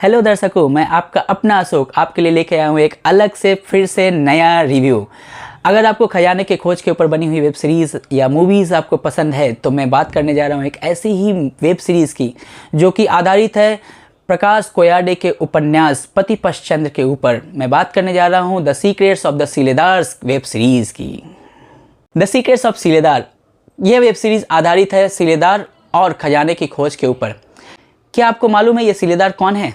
Hello दर्शकों, मैं आपका अपना अशोक आपके लिए लेके आया हूँ एक अलग से फिर से नया रिव्यू। अगर आपको खजाने के खोज के ऊपर बनी हुई वेब सीरीज़ या मूवीज़ आपको पसंद है तो मैं बात करने जा रहा हूँ एक ऐसी ही वेब सीरीज़ की जो कि आधारित है प्रकाश कोयाडे के उपन्यास पति चंद्र के ऊपर। मैं बात करने जा रहा हूँ the secrets of the Siledars web series की। द सीक्रेट्स ऑफ सिलेदार यह वेब सीरीज़ आधारित है सिलेदार और खजाने की खोज के ऊपर। क्या आपको मालूम है ये सिलेदार कौन है?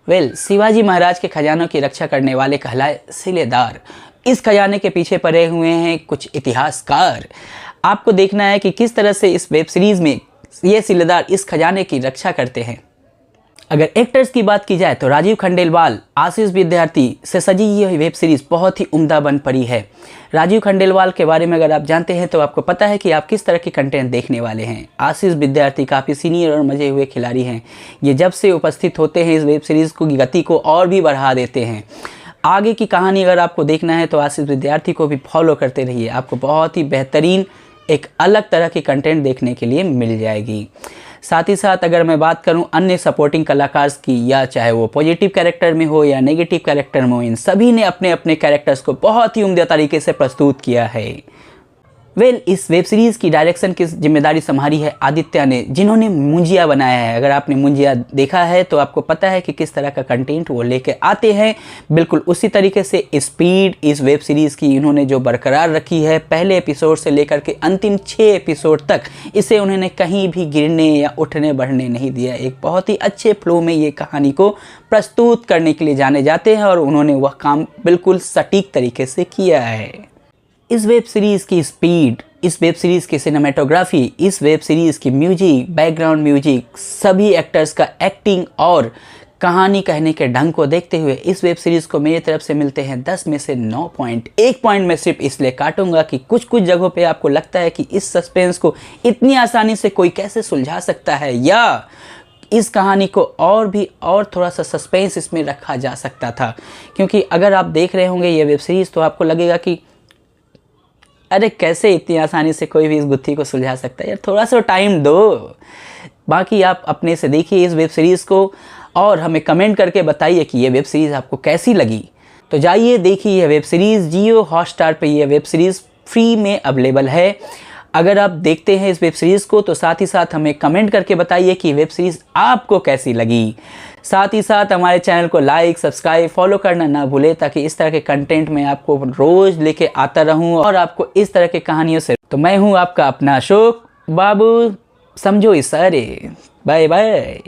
शिवाजी महाराज के खजानों की रक्षा करने वाले कहलाए सिलेदार। इस खजाने के पीछे पड़े हुए हैं कुछ इतिहासकार। आपको देखना है कि किस तरह से इस वेब सीरीज़ में ये सिलेदार इस खजाने की रक्षा करते हैं। अगर एक्टर्स की बात की जाए तो राजीव खंडेलवाल, आशीष विद्यार्थी से सजी ये वेब सीरीज़ बहुत ही उम्दा बन पड़ी है। राजीव खंडेलवाल के बारे में अगर आप जानते हैं तो आपको पता है कि आप किस तरह की कंटेंट देखने वाले हैं। आशीष विद्यार्थी काफ़ी सीनियर और मजे हुए खिलाड़ी हैं। ये जब से उपस्थित होते हैं इस वेब सीरीज़ की गति को और भी बढ़ा देते हैं। आगे की कहानी अगर आपको देखना है तो आशीष विद्यार्थी को भी फॉलो करते रहिए, आपको बहुत ही बेहतरीन एक अलग तरह की कंटेंट देखने के लिए मिल जाएगी। साथ ही साथ अगर मैं बात करूं अन्य सपोर्टिंग कलाकार की, या चाहे वो पॉजिटिव कैरेक्टर में हो या नेगेटिव कैरेक्टर में हो, इन सभी ने अपने अपने कैरेक्टर्स को बहुत ही उम्दा तरीके से प्रस्तुत किया है। इस वेब सीरीज़ की डायरेक्शन की जिम्मेदारी संभाली है आदित्य ने, जिन्होंने मुंजिया बनाया है। अगर आपने मुंजिया देखा है तो आपको पता है कि किस तरह का कंटेंट वो लेके आते हैं। बिल्कुल उसी तरीके से स्पीड इस वेब सीरीज़ की इन्होंने जो बरकरार रखी है, पहले एपिसोड से लेकर के अंतिम 6 एपिसोड तक इसे उन्होंने कहीं भी गिरने या उठने बढ़ने नहीं दिया। एक बहुत ही अच्छे फ्लो में ये कहानी को प्रस्तुत करने के लिए जाने जाते हैं और उन्होंने वह काम बिल्कुल सटीक तरीके से किया है। इस वेब सीरीज़ की स्पीड, इस वेब सीरीज़ की सिनेमेटोग्राफी, इस वेब सीरीज़ की म्यूजिक, बैकग्राउंड म्यूजिक, सभी एक्टर्स का एक्टिंग और कहानी कहने के ढंग को देखते हुए इस वेब सीरीज़ को मेरी तरफ से मिलते हैं 10 में से 9 पॉइंट। एक पॉइंट मैं सिर्फ इसलिए काटूंगा कि कुछ कुछ जगहों पे आपको लगता है कि इस सस्पेंस को इतनी आसानी से कोई कैसे सुलझा सकता है, या इस कहानी को और थोड़ा सा सस्पेंस इसमें रखा जा सकता था। क्योंकि अगर आप देख रहे होंगे ये वेब सीरीज़ तो आपको लगेगा कि अरे कैसे इतनी आसानी से कोई भी इस गुत्थी को सुलझा सकता है, यार थोड़ा सा टाइम दो। बाकी आप अपने से देखिए इस वेब सीरीज़ को और हमें कमेंट करके बताइए कि ये वेब सीरीज़ आपको कैसी लगी। तो जाइए देखिए ये वेब सीरीज़ जियो हॉटस्टार पे ये वेब सीरीज़ फ्री में अवेलेबल है। अगर आप देखते हैं इस वेब सीरीज़ को तो साथ ही साथ हमें कमेंट करके बताइए कि वेब सीरीज़ आपको कैसी लगी। साथ ही साथ हमारे चैनल को लाइक, सब्सक्राइब, फॉलो करना ना भूले, ताकि इस तरह के कंटेंट मैं आपको रोज़ लेके आता रहूं और आपको इस तरह की कहानियों से। तो मैं हूं आपका अपना अशोक बाबू, समझो इशारे। Bye bye.